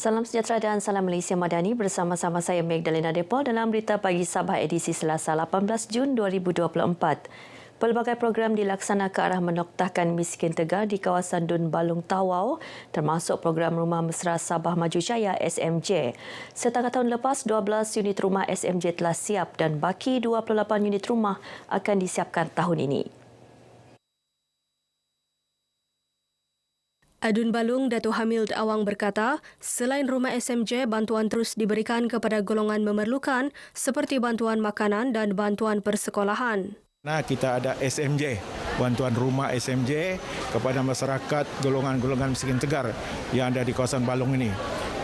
Salam sejahtera dan salam Malaysia Madani bersama-sama saya Magdalena Depol dalam Berita Pagi Sabah edisi Selasa 18 Jun 2024. Pelbagai program dilaksana ke arah menoktahkan miskin tegar di kawasan Dun Balung Tawau termasuk program Rumah Mesra Sabah Maju Jaya SMJ. Setakat tahun lepas, 12 unit rumah SMJ telah siap dan baki 28 unit rumah akan disiapkan tahun ini. Adun Balung Datuk Hamid Awang berkata, selain rumah SMJ, bantuan terus diberikan kepada golongan memerlukan seperti bantuan makanan dan bantuan persekolahan. Kita ada SMJ, bantuan rumah SMJ kepada masyarakat golongan-golongan miskin tegar yang ada di kawasan Balung ini.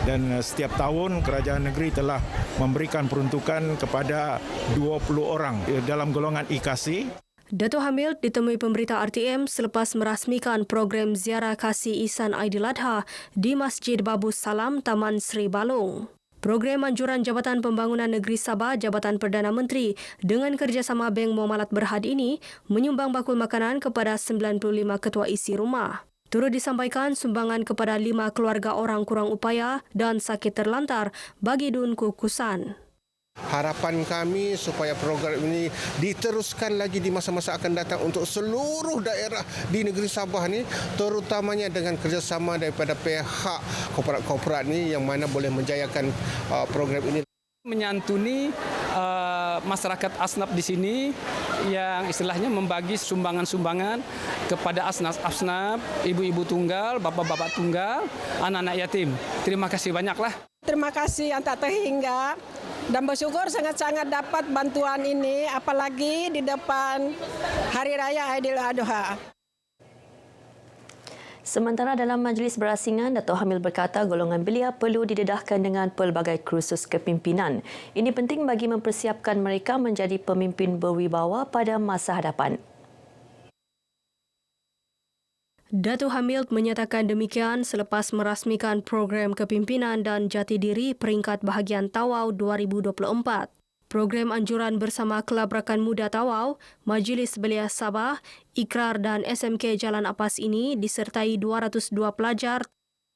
Dan setiap tahun kerajaan negeri telah memberikan peruntukan kepada 20 orang dalam golongan IKASI. Datuk Hamid ditemui pemberita RTM selepas merasmikan program ziarah kasih Ihsan Aidiladha di Masjid Babu Salam, Taman Sri Balung. Program anjuran Jabatan Pembangunan Negeri Sabah, Jabatan Perdana Menteri dengan kerjasama Bank Muamalat Berhad ini menyumbang bakul makanan kepada 95 ketua isi rumah. Turut disampaikan sumbangan kepada 5 keluarga orang kurang upaya dan sakit terlantar bagi Dun Kukusan. Harapan kami supaya program ini diteruskan lagi di masa-masa akan datang untuk seluruh daerah di negeri Sabah ni, terutamanya dengan kerjasama daripada pihak korporat-korporat ni yang mana boleh menjayakan program ini. Menyantuni masyarakat asnaf di sini yang istilahnya membagi sumbangan-sumbangan kepada asnaf, ibu-ibu tunggal, bapak-bapak tunggal, anak-anak yatim. Terima kasih banyaklah. Terima kasih yang tak terhingga dan bersyukur sangat-sangat dapat bantuan ini apalagi di depan Hari Raya Aidiladha. Sementara dalam majlis berasingan, Datuk Hamid berkata golongan belia perlu didedahkan dengan pelbagai kursus kepimpinan. Ini penting bagi mempersiapkan mereka menjadi pemimpin berwibawa pada masa hadapan. Datuk Hamid menyatakan demikian selepas merasmikan program kepimpinan dan jati diri peringkat bahagian Tawau 2024. Program anjuran bersama Kelab Rakan Muda Tawau, Majlis Belia Sabah, Ikrar dan SMK Jalan Apas ini disertai 202 pelajar.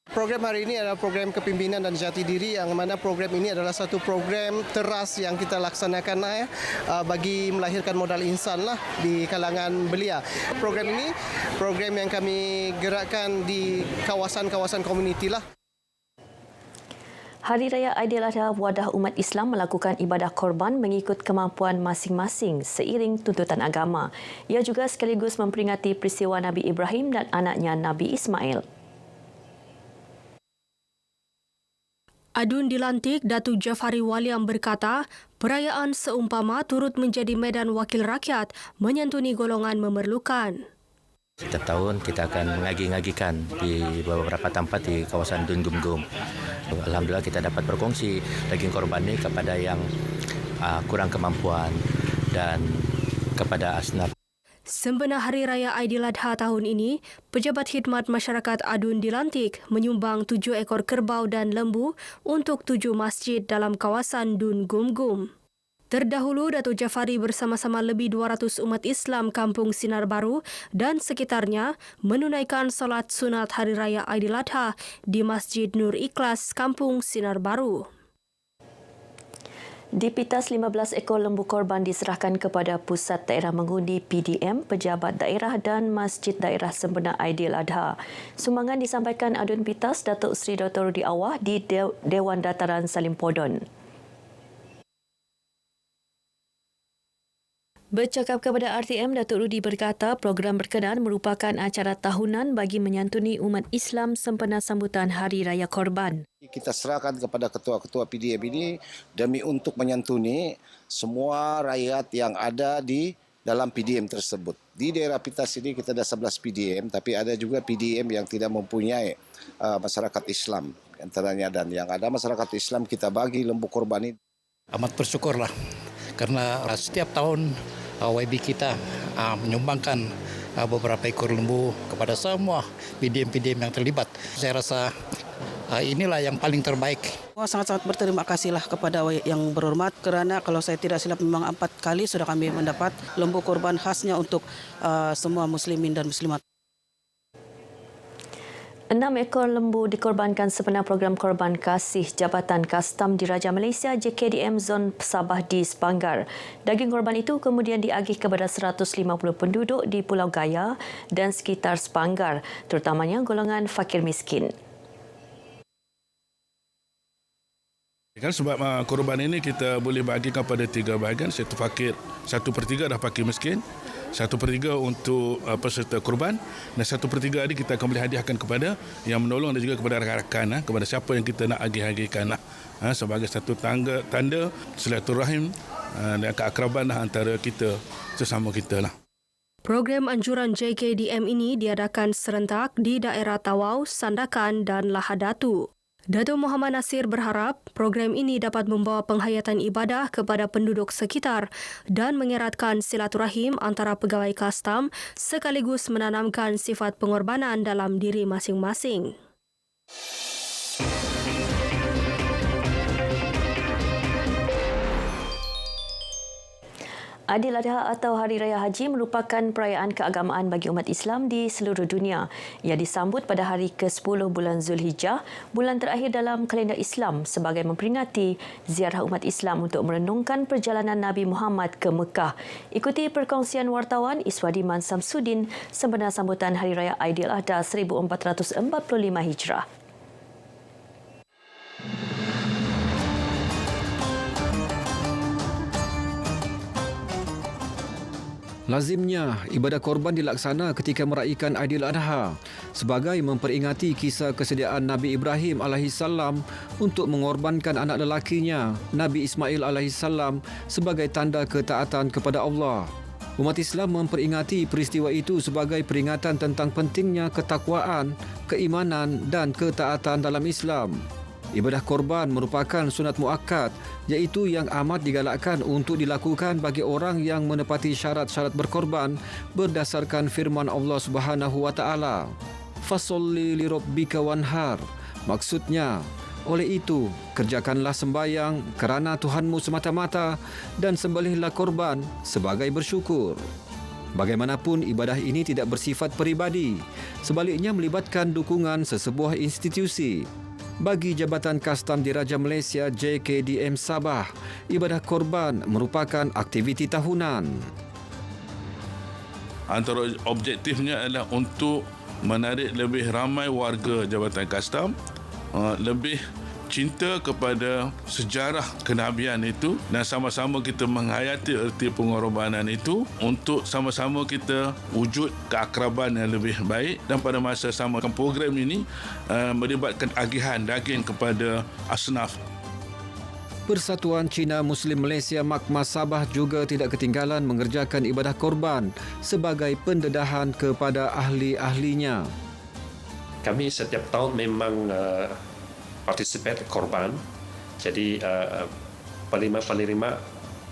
Program hari ini adalah program kepimpinan dan jati diri yang mana program ini adalah satu program teras yang kita laksanakan bagi melahirkan modal insan lah di kalangan belia. Program ini program yang kami gerakkan di kawasan-kawasan komuniti lah. Hari Raya Aidiladha wadah umat Islam melakukan ibadah korban mengikut kemampuan masing-masing seiring tuntutan agama. Ia juga sekaligus memperingati peristiwa Nabi Ibrahim dan anaknya Nabi Ismail. Adun dilantik Datuk Jafari Waliam berkata, perayaan seumpama turut menjadi medan wakil rakyat menyantuni golongan memerlukan. Setiap tahun kita akan mengagikan di beberapa tempat di kawasan Dun Gum. Alhamdulillah kita dapat berkongsi daging korban ini kepada yang kurang kemampuan dan kepada asnaf. Sempena Hari Raya Aidiladha tahun ini, Pejabat Khidmat Masyarakat Adun dilantik menyumbang 7 ekor kerbau dan lembu untuk 7 masjid dalam kawasan Dun Gum. Terdahulu, Datuk Jafari bersama-sama lebih 200 umat Islam Kampung Sinar Baru dan sekitarnya menunaikan solat sunat Hari Raya Aidiladha di Masjid Nur Ikhlas, Kampung Sinar Baru. Di Pitas, 15 ekor lembu korban diserahkan kepada Pusat Daerah Mengundi PDM, Pejabat Daerah dan Masjid Daerah Sempena Aidiladha. Sumbangan disampaikan Adun Pitas Datuk Seri Dr. Rudi Awah di Dewan Dataran Salim Podon. Bercakap kepada RTM, Datuk Rudi berkata program berkenaan merupakan acara tahunan bagi menyantuni umat Islam sempena sambutan Hari Raya Korban. Kita serahkan kepada ketua-ketua PDM ini demi untuk menyantuni semua rakyat yang ada di dalam PDM tersebut. Di daerah Pitas ini kita ada 11 PDM, tapi ada juga PDM yang tidak mempunyai masyarakat Islam antaranya, dan yang ada masyarakat Islam kita bagi lembu korban ini. Amat bersyukurlah karena setiap tahun YB kita menyumbangkan beberapa ekor lembu kepada semua PDM-PDM yang terlibat. Saya rasa inilah yang paling terbaik. Sangat-sangat berterima kasihlah kepada yang berhormat kerana kalau saya tidak silap memang 4 kali sudah kami mendapat lembu korban khasnya untuk semua muslimin dan muslimat. 6 ekor lembu dikorbankan sempena program korban kasih Jabatan Kastam Diraja Malaysia JKDM Zon Sabah di Sepanggar. Daging korban itu kemudian diagih kepada 150 penduduk di Pulau Gaya dan sekitar Sepanggar, terutamanya golongan fakir miskin. Kan sebab korban ini kita boleh bahagikan pada 3 bahagian, satu fakir, 1/3 dah fakir miskin, 1/3 untuk peserta korban dan 1/3 ini kita akan boleh hadiahkan kepada yang menolong dan juga kepada rakan-rakan, kepada siapa yang kita nak agih-agihkan sebagai satu tanda silaturahim dan keakraban antara kita sesama kita lah. Program anjuran JKDM ini diadakan serentak di daerah Tawau, Sandakan dan Lahadatu. Datuk Muhammad Nasir berharap program ini dapat membawa penghayatan ibadah kepada penduduk sekitar dan mengeratkan silaturahim antara pegawai kastam sekaligus menanamkan sifat pengorbanan dalam diri masing-masing. Aidiladha atau Hari Raya Haji merupakan perayaan keagamaan bagi umat Islam di seluruh dunia. Ia disambut pada hari ke-10 bulan Zulhijjah, bulan terakhir dalam kalender Islam sebagai memperingati ziarah umat Islam untuk merenungkan perjalanan Nabi Muhammad ke Mekah. Ikuti perkongsian wartawan Iswadiman Samsudin sempena sambutan Hari Raya Aidiladha 1445 Hijrah. Lazimnya, ibadah korban dilaksana ketika meraihkan Aidiladha sebagai memperingati kisah kesediaan Nabi Ibrahim AS untuk mengorbankan anak lelakinya, Nabi Ismail AS sebagai tanda ketaatan kepada Allah. Umat Islam memperingati peristiwa itu sebagai peringatan tentang pentingnya ketakwaan, keimanan dan ketaatan dalam Islam. Ibadah korban merupakan sunat muakkad, iaitu yang amat digalakkan untuk dilakukan bagi orang yang menepati syarat-syarat berkorban berdasarkan firman Allah Subhanahu wa taala. Fasolli li rabbika wanhar. Maksudnya, oleh itu, kerjakanlah sembahyang kerana Tuhanmu semata-mata dan sembelihlah korban sebagai bersyukur. Bagaimanapun, ibadah ini tidak bersifat peribadi, sebaliknya melibatkan dukungan sesebuah institusi. Bagi Jabatan Kastam Diraja Malaysia JKDM Sabah, ibadah korban merupakan aktiviti tahunan. Antara objektifnya adalah untuk menarik lebih ramai warga Jabatan Kastam lebih cinta kepada sejarah kenabian itu dan sama-sama kita menghayati erti pengorbanan itu untuk sama-sama kita wujud keakraban yang lebih baik, dan pada masa sama program ini melibatkan agihan daging kepada asnaf. Persatuan Cina Muslim Malaysia Makmas Sabah juga tidak ketinggalan mengerjakan ibadah korban sebagai pendedahan kepada ahli-ahlinya. Kami setiap tahun memang participate korban. Jadi penerima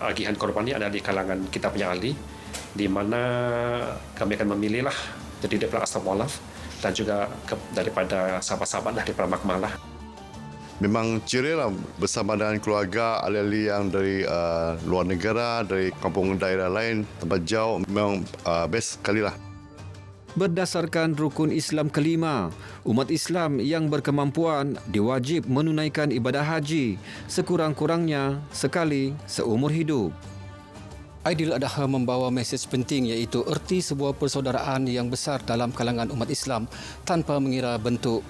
agihan korban ini ada di kalangan kita punya ahli, di mana kami akan memilihlah jadi daripada asnaf walaf dan juga daripada sahabat-sahabat daripada makmalah. Memang ceria lah bersama dengan keluarga, ahli-ahli yang dari luar negara, dari kampung daerah lain, tempat jauh, memang best sekali lah. Berdasarkan rukun Islam kelima, umat Islam yang berkemampuan diwajib menunaikan ibadah haji sekurang-kurangnya sekali seumur hidup. Aidiladha membawa mesej penting, iaitu erti sebuah persaudaraan yang besar dalam kalangan umat Islam tanpa mengira bentuk,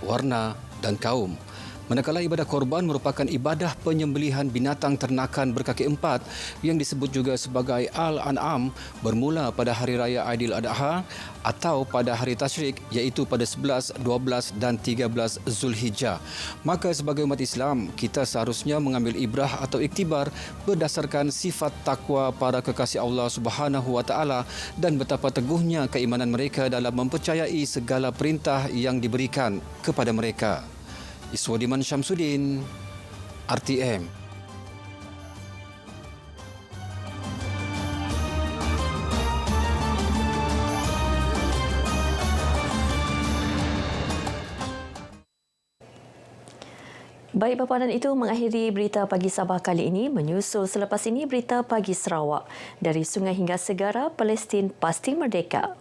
warna dan kaum. Manakala ibadah korban merupakan ibadah penyembelihan binatang ternakan berkaki empat yang disebut juga sebagai Al-An'am bermula pada Hari Raya Aidiladha atau pada Hari Tasyrik, iaitu pada 11, 12 dan 13 Zulhijjah. Maka sebagai umat Islam, kita seharusnya mengambil ibrah atau iktibar berdasarkan sifat takwa para kekasih Allah Subhanahu wa taala dan betapa teguhnya keimanan mereka dalam mempercayai segala perintah yang diberikan kepada mereka. Iswadiman Syamsuddin, RTM. Baik, paparan itu mengakhiri Berita Pagi Sabah kali ini. Menyusul selepas ini Berita Pagi Sarawak. Dari sungai hingga segara, Palestin pasti merdeka.